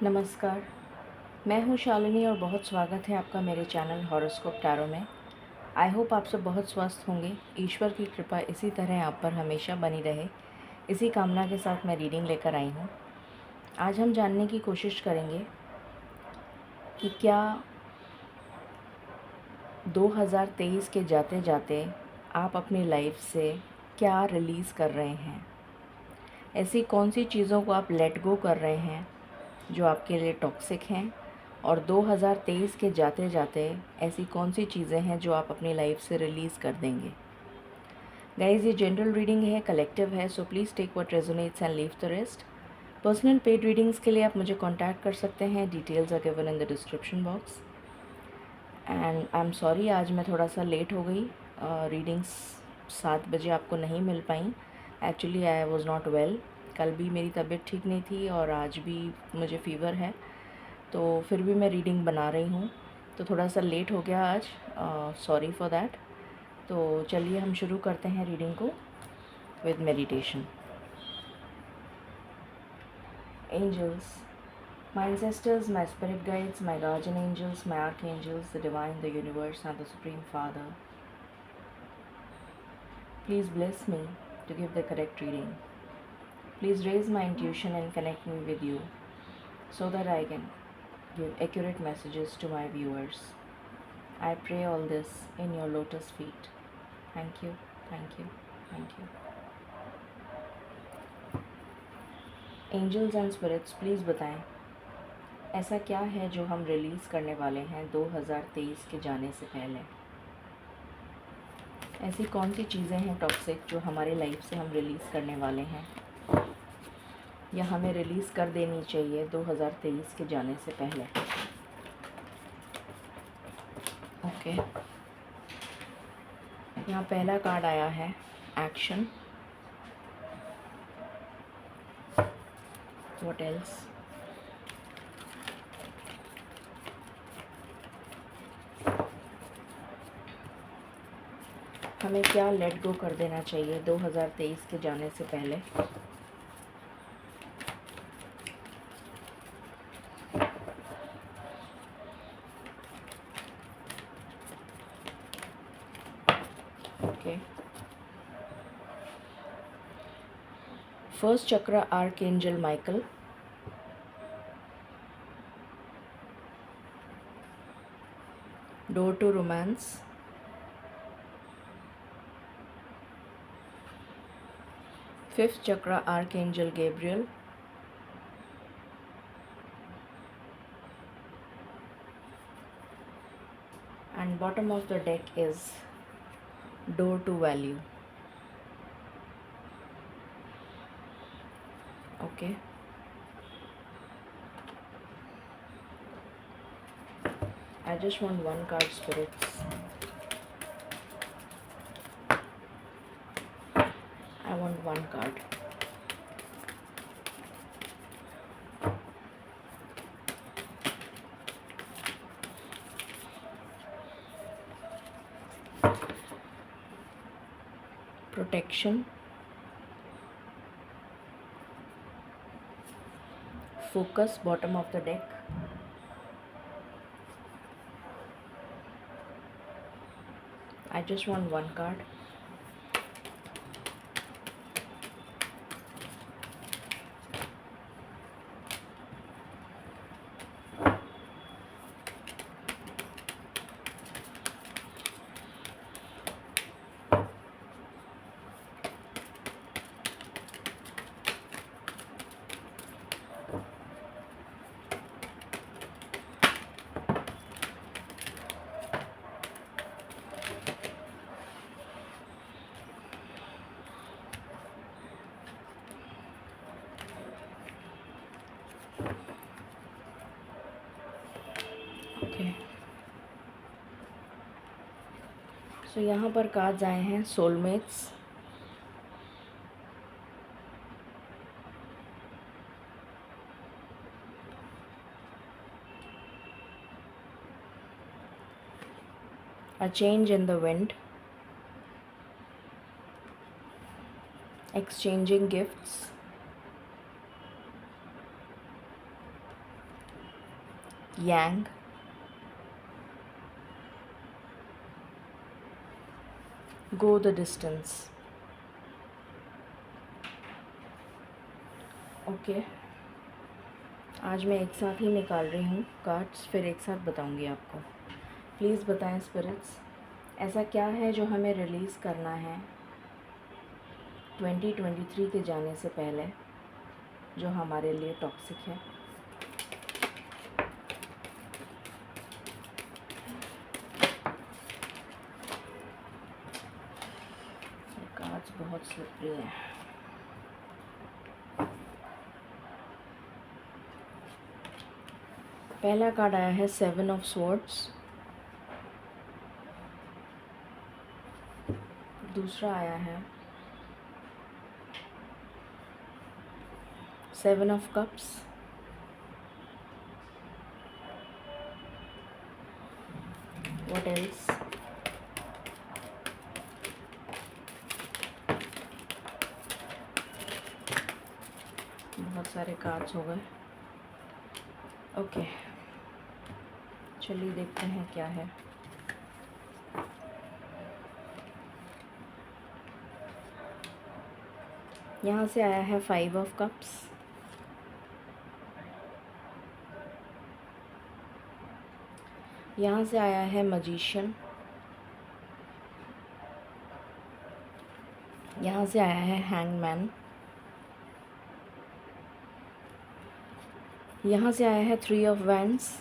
नमस्कार, मैं हूँ शालिनी और बहुत स्वागत है आपका मेरे चैनल हॉरोस्कोप टैरो में। आई होप आप सब बहुत स्वस्थ होंगे। ईश्वर की कृपा इसी तरह आप पर हमेशा बनी रहे, इसी कामना के साथ मैं रीडिंग लेकर आई हूँ। आज हम जानने की कोशिश करेंगे कि क्या 2023 के जाते जाते आप अपनी लाइफ से क्या रिलीज़ कर रहे हैं। ऐसी कौन सी चीज़ों को आप लेट गो कर रहे हैं जो आपके लिए टॉक्सिक हैं, और 2023 के जाते जाते ऐसी कौन सी चीज़ें हैं जो आप अपनी लाइफ से रिलीज़ कर देंगे। गाइज, ये जनरल रीडिंग है, कलेक्टिव है, so please take what resonates and leave the rest. Personal paid readings के लिए आप मुझे कॉन्टैक्ट कर सकते हैं। Details are given in the description box. And I am sorry, आज मैं थोड़ा सा लेट हो गई। रीडिंग्स 7 बजे आपको नहीं मिल पाई। Actually I was not well. कल भी मेरी तबीयत ठीक नहीं थी और आज भी मुझे फ़ीवर है, तो फिर भी मैं रीडिंग बना रही हूँ, तो थोड़ा सा लेट हो गया आज। Sorry for that. तो चलिए हम शुरू करते हैं रीडिंग को with meditation. Angels, my ancestors, my spirit guides, my guardian angels, my archangels, the divine, the universe, and the Supreme Father, please bless me to give the correct reading. Please raise my intuition and connect me with you so that I can give accurate messages to my viewers. I pray all this in your lotus feet. Thank you, thank you, thank you. Angels and spirits, please बताएं ऐसा क्या है जो हम release करने वाले हैं 2023 के जाने से पहले। ऐसी कौन सी चीज़ें हैं टॉक्सिक जो हमारी लाइफ से हम रिलीज़ करने वाले हैं या हमें रिलीज़ कर देनी चाहिए 2023 के जाने से पहले। ओके, यहाँ पहला कार्ड आया है एक्शन। What else? हमें क्या लेट गो कर देना चाहिए 2023 के जाने से पहले। Okay, first chakra archangel Michael, door to romance, fifth chakra archangel Gabriel, and bottom of the deck is door to value. Okay, I just want one card, spirits. I want one card. Protection, focus, bottom of the deck. I just want one card. Okay, so यहाँ पर cards आए हैं soulmates, a change in the wind, exchanging gifts, yang, go the distance. Okay, आज मैं एक साथ ही निकाल रही हूँ कार्ड्स, फिर एक साथ बताऊँगी आपको। प्लीज़ बताएं स्पिरिट्स, ऐसा क्या है जो हमें रिलीज़ करना है 2023 के जाने से पहले, जो हमारे लिए टॉक्सिक है। ये कार्ड्स बहुत स्लिपरी हैं। पहला कार्ड आया है 7 ऑफ स्वॉर्ड्स, दूसरा आया है 7 ऑफ कप्स, व्हाट एल्स, बहुत सारे कार्ड्स हो गए। ओके, चलिए देखते हैं क्या है। यहाँ से आया है 5 ऑफ कप्स, यहाँ से आया है मैजिशियन, यहाँ से आया है हैंगमैन, यहाँ से आया है 3 ऑफ वैंड्स,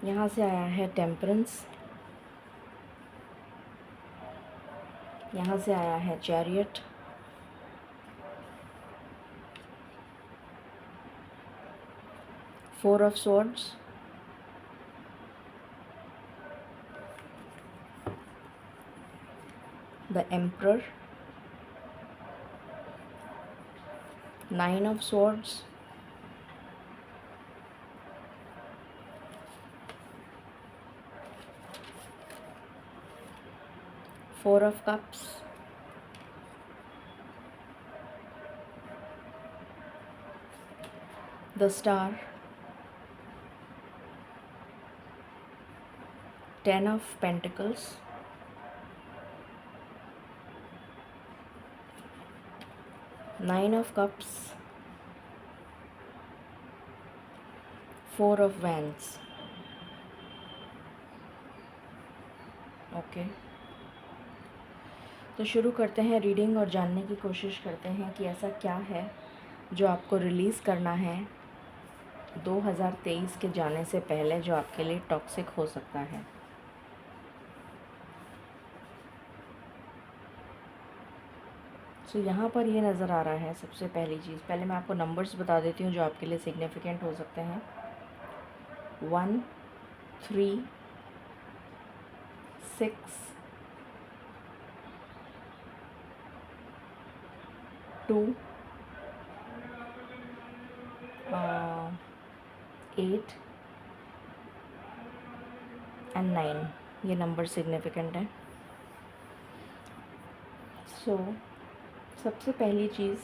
यहाँ से आया है टेम्परेंस, यहाँ से आया है chariot, four of swords, the emperor, 9 of swords, four of cups, the star, 10 of pentacles, nine of cups, four of wands. Okay, तो शुरू करते हैं रीडिंग और जानने की कोशिश करते हैं कि ऐसा क्या है जो आपको रिलीज़ करना है 2023 के जाने से पहले, जो आपके लिए टॉक्सिक हो सकता है। तो यहाँ पर ये नज़र आ रहा है, सबसे पहली चीज़, पहले मैं आपको नंबर्स बता देती हूँ जो आपके लिए सिग्निफिकेंट हो सकते हैं। 1, 3, 6, 2, 8 एंड 9, ये नंबर सिग्निफिकेंट है। सो सबसे पहली चीज़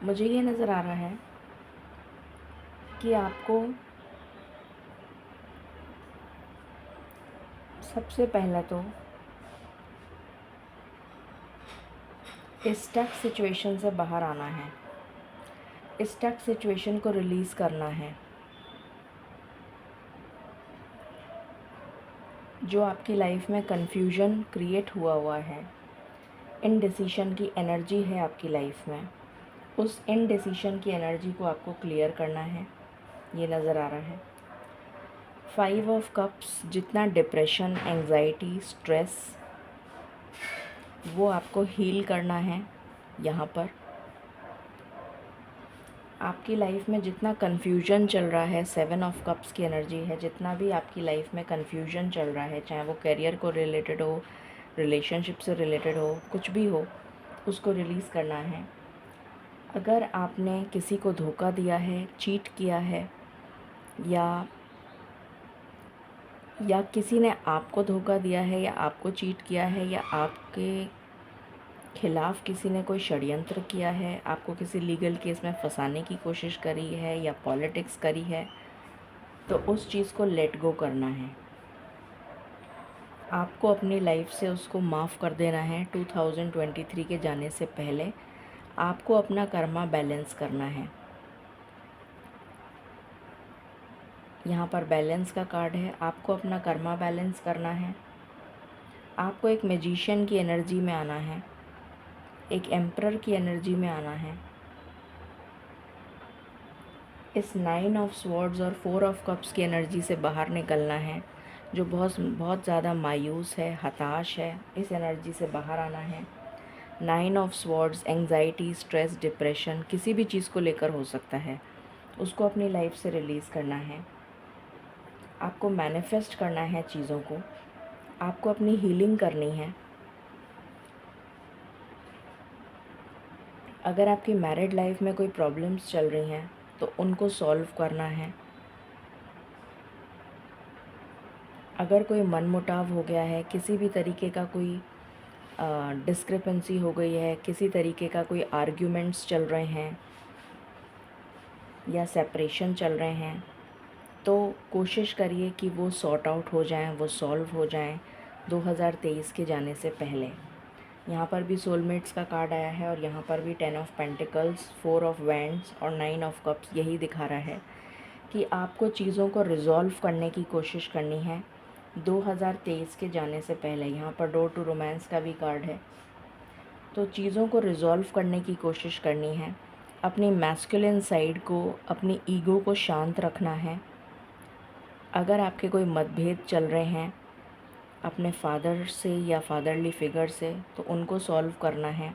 मुझे ये नज़र आ रहा है कि आपको सबसे पहला तो इस स्टक सिचुएशन से बाहर आना है, इस स्टक सिचुएशन को रिलीज़ करना है। जो आपकी लाइफ में कन्फ्यूजन क्रिएट हुआ है, इनडिसीशन की एनर्जी है आपकी लाइफ में, उस इनडिसीशन की एनर्जी को आपको क्लियर करना है, ये नज़र आ रहा है। 5 ऑफ कप्स, जितना डिप्रेशन, एंग्जाइटी, स्ट्रेस, वो आपको हील करना है। यहाँ पर आपकी लाइफ में जितना कन्फ्यूजन चल रहा है, 7 ऑफ कप्स की एनर्जी है, जितना भी आपकी लाइफ में कन्फ्यूजन चल रहा है, चाहे वो करियर को रिलेटेड हो, रिलेशनशिप से रिलेटेड हो, कुछ भी हो, उसको रिलीज़ करना है। अगर आपने किसी को धोखा दिया है, चीट किया है, या या किसी ने आपको धोखा दिया है, या आपको चीट किया है, या आपके खिलाफ़ किसी ने कोई षड्यंत्र किया है, आपको किसी लीगल केस में फंसाने की कोशिश करी है या पॉलिटिक्स करी है, तो उस चीज़ को लेट गो करना है। आपको अपनी लाइफ से उसको माफ़ कर देना है। 2023 के जाने से पहले आपको अपना कर्मा बैलेंस करना है। यहाँ पर बैलेंस का कार्ड है, आपको अपना कर्मा बैलेंस करना है। आपको एक मैजिशियन की एनर्जी में आना है, एक एम्परर की एनर्जी में आना है। इस 9 ऑफ स्वॉर्ड्स और 4 ऑफ कप्स की एनर्जी से बाहर निकलना है, जो बहुत ज़्यादा मायूस है, हताश है। इस एनर्जी से बाहर आना है। 9 of swords anxiety, stress, depression, किसी भी चीज़ को लेकर हो सकता है, उसको अपनी लाइफ से रिलीज़ करना है। आपको मैनिफेस्ट करना है चीज़ों को, आपको अपनी हीलिंग करनी है। अगर आपकी मैरिड लाइफ में कोई प्रॉब्लम्स चल रही हैं तो उनको सॉल्व करना है। अगर कोई मनमुटाव हो गया है, किसी भी तरीके का कोई डिस्क्रिपेंसी हो गई है, किसी तरीके का कोई आर्ग्यूमेंट्स चल रहे हैं या सेपरेशन चल रहे हैं, तो कोशिश करिए कि वो सॉर्ट आउट हो जाएं, वो सॉल्व हो जाएं 2023 के जाने से पहले। यहाँ पर भी सोलमेट्स का कार्ड आया है और यहाँ पर भी 10 ऑफ पेंटिकल्स, 4 ऑफ वैंड्स और 9 ऑफ कप्स यही दिखा रहा है कि आपको चीज़ों को रिज़ॉल्व करने की कोशिश करनी है 2023 के जाने से पहले। यहाँ पर डोर टू रोमांस का भी कार्ड है। तो चीज़ों को रिज़ॉल्व करने की कोशिश करनी है। अपनी मैस्कुलिन साइड को, अपनी ईगो को शांत रखना है। अगर आपके कोई मतभेद चल रहे हैं अपने फादर से या फादरली फिगर से, तो उनको सॉल्व करना है।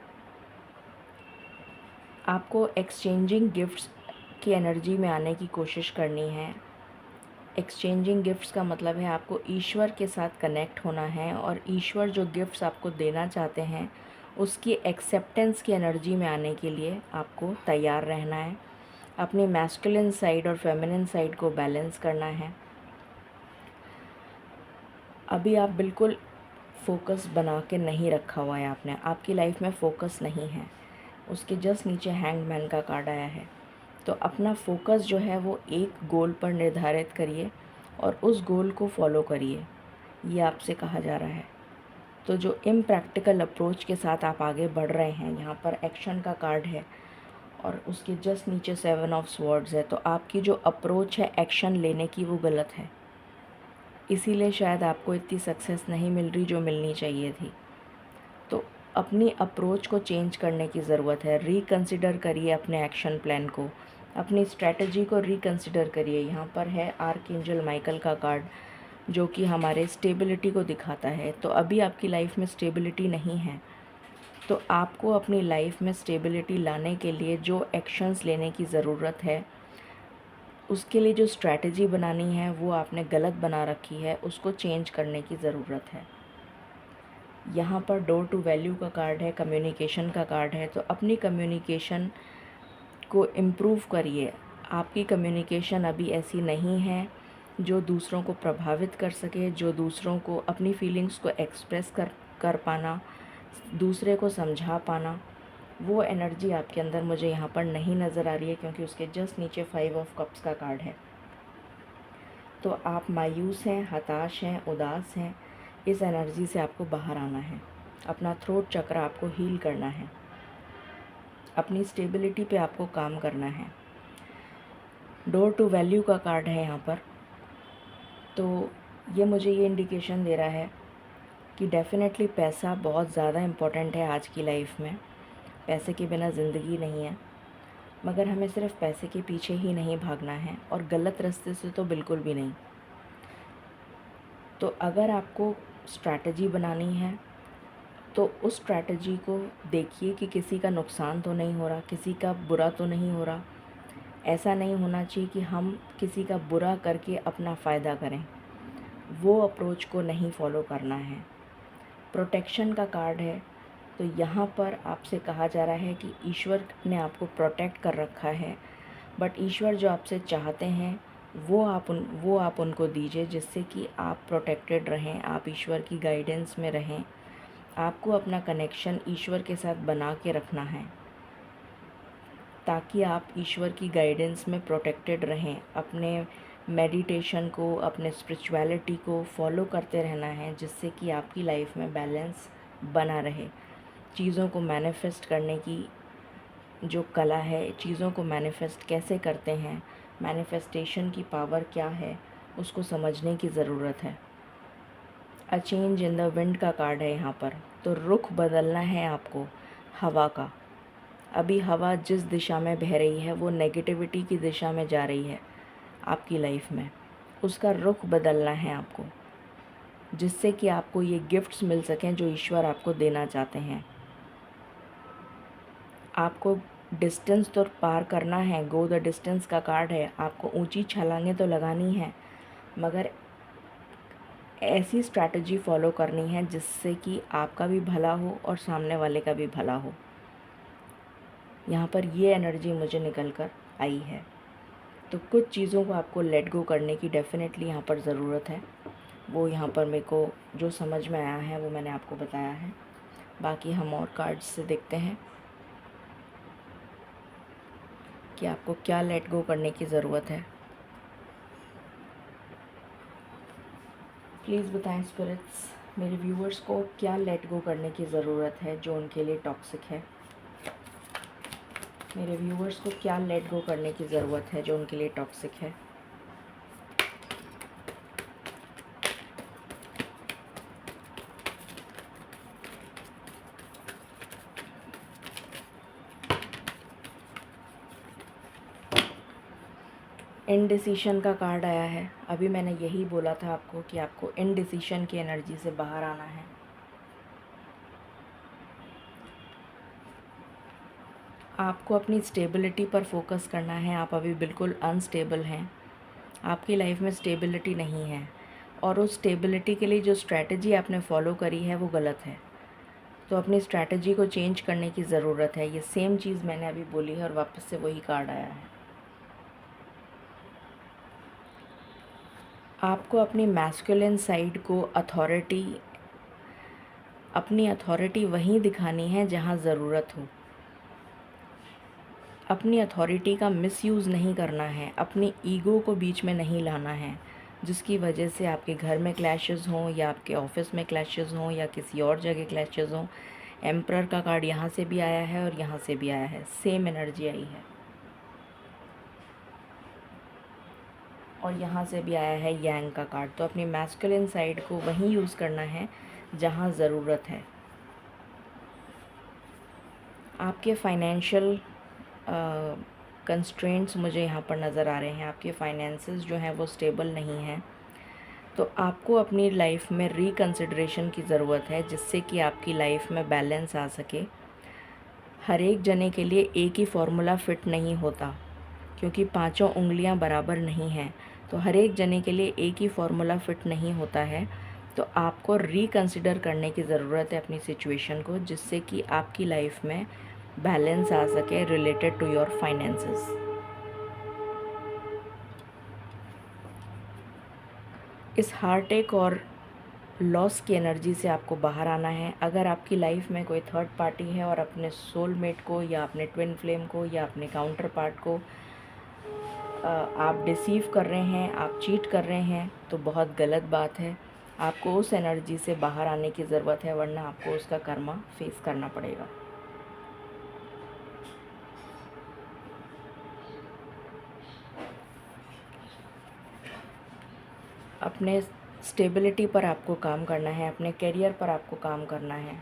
आपको एक्सचेंजिंग गिफ्ट्स की एनर्जी में आने की कोशिश करनी है। एक्सचेंजिंग गिफ्ट्स का मतलब है आपको ईश्वर के साथ कनेक्ट होना है और ईश्वर जो गिफ्ट्स आपको देना चाहते हैं उसकी एक्सेप्टेंस की एनर्जी में आने के लिए आपको तैयार रहना है। अपनी मैस्कुलिन साइड और फेमिनिन साइड को बैलेंस करना है। अभी आप बिल्कुल फोकस बना के नहीं रखा हुआ है आपने, आपकी लाइफ में फ़ोकस नहीं है। उसके जस्ट नीचे हैंगमैन का कार्ड आया है। तो अपना फोकस जो है वो एक गोल पर निर्धारित करिए और उस गोल को फॉलो करिए, ये आपसे कहा जा रहा है। तो जो इम्प्रैक्टिकल अप्रोच के साथ आप आगे बढ़ रहे हैं, यहाँ पर एक्शन का कार्ड है और उसके जस्ट नीचे 7 ऑफ स्वॉर्ड्स है। तो आपकी जो अप्रोच है एक्शन लेने की वो गलत है, इसीलिए शायद आपको इतनी सक्सेस नहीं मिल रही जो मिलनी चाहिए थी। तो अपनी अप्रोच को चेंज करने की ज़रूरत है। रिकंसिडर करिए अपने एक्शन प्लान को, अपनी स्ट्रैटेजी को रिकंसिडर करिए। यहाँ पर है आर्कएंजल माइकल का कार्ड जो कि हमारे स्टेबिलिटी को दिखाता है। तो अभी आपकी लाइफ में स्टेबिलिटी नहीं है, तो आपको अपनी लाइफ में स्टेबिलिटी लाने के लिए जो एक्शंस लेने की ज़रूरत है, उसके लिए जो स्ट्रैटेजी बनानी है वो आपने गलत बना रखी है, उसको चेंज करने की ज़रूरत है। यहाँ पर डोर टू वैल्यू का कार्ड है, कम्युनिकेशन का कार्ड है। तो अपनी कम्युनिकेशन को इम्प्रूव करिए। आपकी कम्युनिकेशन अभी ऐसी नहीं है जो दूसरों को प्रभावित कर सके, जो दूसरों को अपनी फीलिंग्स को एक्सप्रेस कर पाना, दूसरे को समझा पाना, वो एनर्जी आपके अंदर मुझे यहाँ पर नहीं नज़र आ रही है, क्योंकि उसके जस्ट नीचे 5 ऑफ कप्स का कार्ड है। तो आप मायूस हैं, हताश हैं, उदास हैं। इस एनर्जी से आपको बाहर आना है। अपना थ्रोट चक्र आपको हील करना है। अपनी स्टेबिलिटी पे आपको काम करना है। डोर टू वैल्यू का कार्ड है यहाँ पर। तो ये मुझे ये इंडिकेशन दे रहा है कि डेफ़िनेटली पैसा बहुत ज़्यादा इम्पोर्टेंट है आज की लाइफ में। पैसे के बिना ज़िंदगी नहीं है, मगर हमें सिर्फ पैसे के पीछे ही नहीं भागना है और गलत रास्ते से तो बिल्कुल भी नहीं। तो अगर आपको स्ट्रैटेजी बनानी है तो उस स्ट्रैटेजी को देखिए कि किसी का नुकसान तो नहीं हो रहा, किसी का बुरा तो नहीं हो रहा। ऐसा नहीं होना चाहिए कि हम किसी का बुरा करके अपना फ़ायदा करें, वो अप्रोच को नहीं फॉलो करना है। प्रोटेक्शन का कार्ड है। तो यहाँ पर आपसे कहा जा रहा है कि ईश्वर ने आपको प्रोटेक्ट कर रखा है, बट ईश्वर जो आपसे चाहते हैं वो आप उनको दीजिए, जिससे कि आप प्रोटेक्टेड रहें, आप ईश्वर की गाइडेंस में रहें। आपको अपना कनेक्शन ईश्वर के साथ बना के रखना है, ताकि आप ईश्वर की गाइडेंस में प्रोटेक्टेड रहें। अपने मेडिटेशन को, अपने स्पिरिचुअलिटी को फॉलो करते रहना है, जिससे कि आपकी लाइफ में बैलेंस बना रहे। चीज़ों को मैनिफेस्ट करने की जो कला है, चीज़ों को मैनिफेस्ट कैसे करते हैं, मैनिफेस्टेशन की पावर क्या है, उसको समझने की ज़रूरत है। A change in the wind का कार्ड है यहाँ पर। तो रुख बदलना है आपको हवा का। अभी हवा जिस दिशा में बह रही है वो नेगेटिविटी की दिशा में जा रही है आपकी लाइफ में। उसका रुख बदलना है आपको, जिससे कि आपको ये गिफ्ट्स मिल सकें जो ईश्वर आपको देना चाहते हैं। आपको डिस्टेंस तो पार करना है, गो द डिस्टेंस का कार्ड है। आपको ऊंची छलांगें तो लगानी है, मगर ऐसी स्ट्रैटेजी फॉलो करनी है जिससे कि आपका भी भला हो और सामने वाले का भी भला हो। यहाँ पर ये एनर्जी मुझे निकल कर आई है। तो कुछ चीज़ों को आपको लेट गो करने की डेफ़िनेटली यहाँ पर ज़रूरत है। वो यहाँ पर मेरे को जो समझ में आया है वो मैंने आपको बताया है। बाकी हम और कार्ड्स से देखते हैं कि आपको क्या लेट गो करने की ज़रूरत है। प्लीज़ बताएं स्पिरिट्स, मेरे व्यूवर्स को क्या लेट गो करने की ज़रूरत है जो उनके लिए टॉक्सिक है। मेरे व्यूवर्स को क्या लेट गो करने की ज़रूरत है जो उनके लिए टॉक्सिक है। इनडिसीशन का कार्ड आया है। अभी मैंने यही बोला था आपको कि आपको इनडिसीशन की एनर्जी से बाहर आना है। आपको अपनी स्टेबिलिटी पर फोकस करना है। आप अभी बिल्कुल अनस्टेबल हैं, आपकी लाइफ में स्टेबिलिटी नहीं है, और उस स्टेबिलिटी के लिए जो स्ट्रैटेजी आपने फॉलो करी है वो गलत है। तो अपनी स्ट्रैटेजी को चेंज करने की ज़रूरत है। ये सेम चीज़ मैंने अभी बोली है और वापस से वही कार्ड आया है। आपको अपनी मैस्कुलिन साइड को अपनी अथॉरिटी वहीं दिखानी है जहाँ ज़रूरत हो। अपनी अथॉरिटी का मिसयूज़ नहीं करना है, अपनी ईगो को बीच में नहीं लाना है, जिसकी वजह से आपके घर में क्लैशेस हों या आपके ऑफिस में क्लैशेस हों या किसी और जगह क्लैशेस हों। एम्परर का कार्ड यहाँ से भी आया है और यहाँ से भी आया है, सेम एनर्जी आई है, और यहाँ से भी आया है यांग का कार्ड। तो अपनी मैस्कुलिन साइड को वहीं यूज़ करना है जहाँ ज़रूरत है। आपके फाइनेंशियल कंस्ट्रेंट्स मुझे यहाँ पर नज़र आ रहे हैं। आपके फाइनेंसेस जो हैं वो स्टेबल नहीं हैं। तो आपको अपनी लाइफ में रिकंसिडरेशन की ज़रूरत है, जिससे कि आपकी लाइफ में बैलेंस आ सके। हर एक जने के लिए एक ही फार्मूला फ़िट नहीं होता, क्योंकि पांचों उंगलियां बराबर नहीं हैं। तो हर एक जने के लिए एक ही फार्मूला फ़िट नहीं होता है। तो आपको रिकंसिडर करने की ज़रूरत है अपनी सिचुएशन को, जिससे कि आपकी लाइफ में बैलेंस आ सके रिलेटेड टू योर फाइनेंसेस। इस हार्ट-अटैक और लॉस की एनर्जी से आपको बाहर आना है। अगर आपकी लाइफ में कोई थर्ड पार्टी है और अपने सोलमेट को या अपने ट्विन फ्लेम को या अपने काउंटर पार्ट को आप डिसीव कर रहे हैं, आप चीट कर रहे हैं, तो बहुत गलत बात है। आपको उस एनर्जी से बाहर आने की ज़रूरत है, वरना आपको उसका कर्मा फेस करना पड़ेगा। अपने स्टेबिलिटी पर आपको काम करना है, अपने करियर पर आपको काम करना है,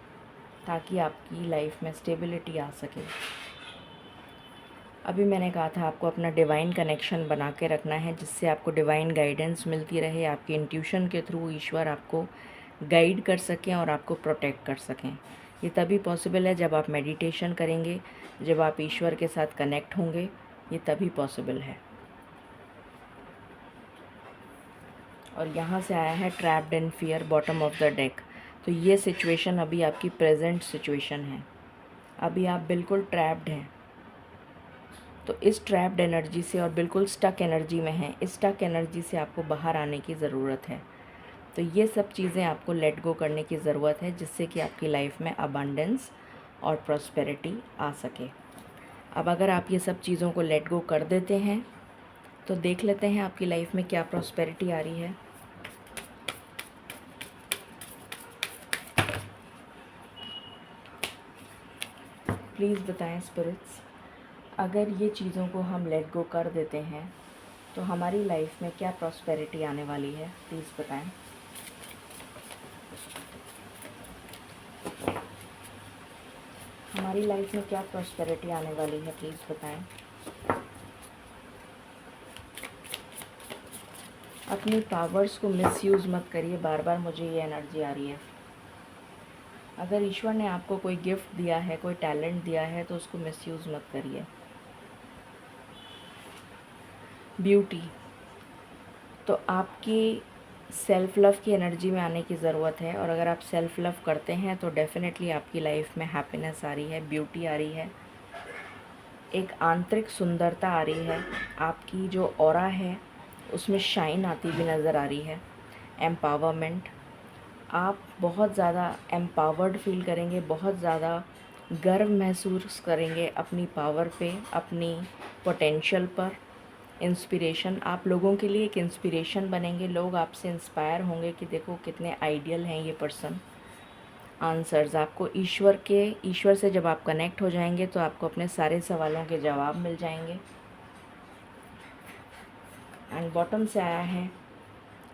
ताकि आपकी लाइफ में स्टेबिलिटी आ सके। अभी मैंने कहा था आपको अपना डिवाइन कनेक्शन बना के रखना है, जिससे आपको डिवाइन गाइडेंस मिलती रहे। आपकी इंट्यूशन के थ्रू ईश्वर आपको गाइड कर सकें और आपको प्रोटेक्ट कर सकें। ये तभी पॉसिबल है जब आप मेडिटेशन करेंगे, जब आप ईश्वर के साथ कनेक्ट होंगे, ये तभी पॉसिबल है। और यहाँ से आया है trapped in fear, bottom of the deck. तो ये सिचुएशन अभी आपकी प्रेजेंट सिचुएशन है। अभी आप बिल्कुल ट्रैप्ड हैं। तो इस ट्रैप्ड एनर्जी से और बिल्कुल स्टक एनर्जी में हैं, इस स्टक एनर्जी से आपको बाहर आने की ज़रूरत है। तो ये सब चीज़ें आपको लेट गो करने की ज़रूरत है, जिससे कि आपकी लाइफ में अबंडेंस और प्रॉस्पेरिटी आ सके। अब अगर आप ये सब चीज़ों को लेट गो कर देते हैं तो देख लेते हैं आपकी लाइफ में क्या प्रॉस्पेरिटी आ रही है। प्लीज़ बताएं स्पिरिट्स, अगर ये चीज़ों को हम लेट गो कर देते हैं तो हमारी लाइफ में क्या प्रॉस्पेरिटी आने वाली है, प्लीज़ बताएं। हमारी लाइफ में क्या प्रॉस्पेरिटी आने वाली है, प्लीज़ बताएं। अपनी पावर्स को मिसयूज़ मत करिए, बार बार मुझे ये एनर्जी आ रही है। अगर ईश्वर ने आपको कोई गिफ्ट दिया है, कोई टैलेंट दिया है, तो उसको मिसयूज़ मत करिए। ब्यूटी, तो आपकी सेल्फ़ लव की एनर्जी में आने की ज़रूरत है, और अगर आप सेल्फ़ लव करते हैं तो डेफ़िनेटली आपकी लाइफ में हैप्पीनेस आ रही है, ब्यूटी आ रही है, एक आंतरिक सुंदरता आ रही है, आपकी जो ऑरा है उसमें शाइन आती हुई नज़र आ रही है। एम्पावरमेंट, आप बहुत ज़्यादा एम्पावर्ड फील करेंगे, बहुत ज़्यादा गर्व महसूस करेंगे अपनी पावर पे, अपनी पोटेंशियल पर। इंस्पिरेशन, आप लोगों के लिए एक इंस्पिरेशन बनेंगे, लोग आपसे इंस्पायर होंगे कि देखो कितने आइडियल हैं ये पर्सन। आंसर्स, आपको ईश्वर से जब आप कनेक्ट हो जाएंगे तो आपको अपने सारे सवालों के जवाब मिल जाएंगे। एंड बॉटम से आया है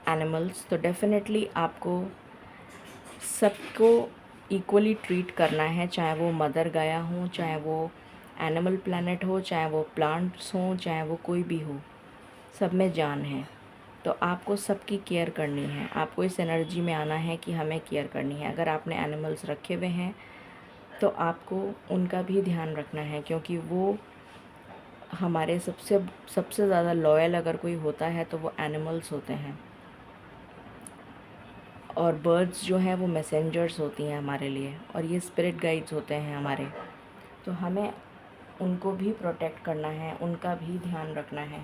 एनिमल्स, तो डेफिनेटली आपको सबको इक्वली ट्रीट करना है, चाहे वो मदर गाया हो, चाहे वो एनिमल प्लैनेट हो, चाहे वो प्लांट्स हों, चाहे वो कोई भी हो, सब में जान है। तो आपको सबकी केयर करनी है, आपको इस एनर्जी में आना है कि हमें केयर करनी है। अगर आपने एनिमल्स रखे हुए हैं तो आपको उनका भी ध्यान रखना है, क्योंकि वो हमारे सबसे ज़्यादा लॉयल अगर कोई होता है तो वो एनिमल्स होते हैं। और बर्ड्स जो हैं वो मैसेंजर्स होती हैं हमारे लिए, और ये स्पिरिट गाइड्स होते हैं हमारे। तो हमें उनको भी प्रोटेक्ट करना है, उनका भी ध्यान रखना है,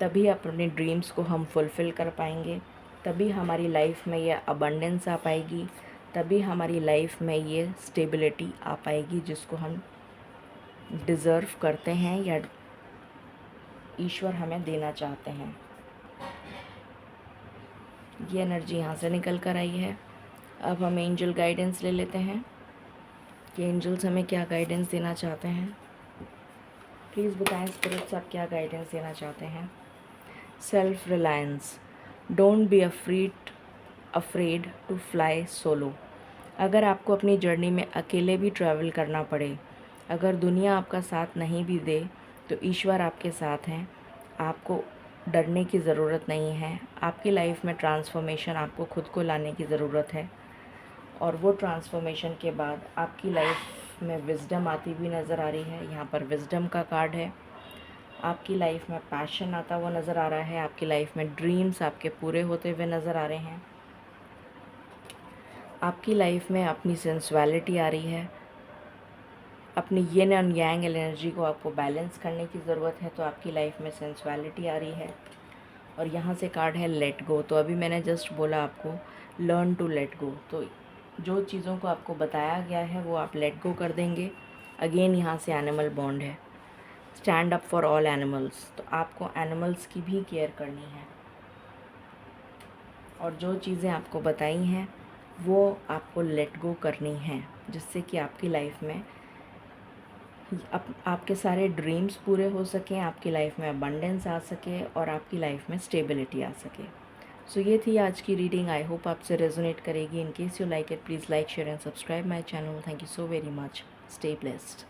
तभी अपने ड्रीम्स को हम फुलफ़िल कर पाएंगे, तभी हमारी लाइफ में ये अबंडेंस आ पाएगी, तभी हमारी लाइफ में ये स्टेबिलिटी आ पाएगी जिसको हम डिज़र्व करते हैं या ईश्वर हमें देना चाहते हैं। ये एनर्जी यहाँ से निकल कर आई है। अब हम एंजल गाइडेंस ले लेते हैं कि एंजल्स हमें क्या गाइडेंस देना चाहते हैं। प्लीज़ बताएं स्पिरिट्स, आप क्या गाइडेंस देना चाहते हैं। Self reliance, don't be afraid to fly solo. अगर आपको अपनी जर्नी में अकेले भी ट्रैवल करना पड़े, अगर दुनिया आपका साथ नहीं भी दे, तो ईश्वर आपके साथ हैं, आपको डरने की ज़रूरत नहीं है। आपकी लाइफ में ट्रांसफॉर्मेशन आपको खुद को लाने की ज़रूरत है, और वो ट्रांसफॉर्मेशन के बाद आपकी लाइफ में विज़डम आती हुई नज़र आ रही है। यहाँ पर विज़डम का कार्ड है। आपकी लाइफ में पैशन आता हुआ नज़र आ रहा है, आपकी लाइफ में ड्रीम्स आपके पूरे होते हुए नज़र आ रहे हैं, आपकी लाइफ में अपनी सेंसुअलिटी आ रही है, अपनी यिन एंड यांग एनर्जी को आपको बैलेंस करने की ज़रूरत है, तो आपकी लाइफ में सेंसुअलिटी आ रही है। और यहाँ से कार्ड है लेट गो। तो अभी मैंने जस्ट बोला आपको लर्न टू लेट गो, तो जो चीज़ों को आपको बताया गया है वो आप लेट गो कर देंगे। अगेन यहाँ से एनिमल बॉन्ड है, stand up for all animals, तो आपको एनिमल्स की भी केयर करनी है, और जो चीज़ें आपको बताई हैं वो आपको लेट गो करनी हैं, जिससे कि आपकी लाइफ में आपके सारे ड्रीम्स पूरे हो सकें, आपकी लाइफ में अबंडेंस आ सके, और आपकी लाइफ में स्टेबिलिटी आ सके। सो ये थी आज की रीडिंग। आई होप आपसे रेजोनेट करेगी। In case you like it, please like, share and subscribe my channel. Thank you so very much. Stay blessed.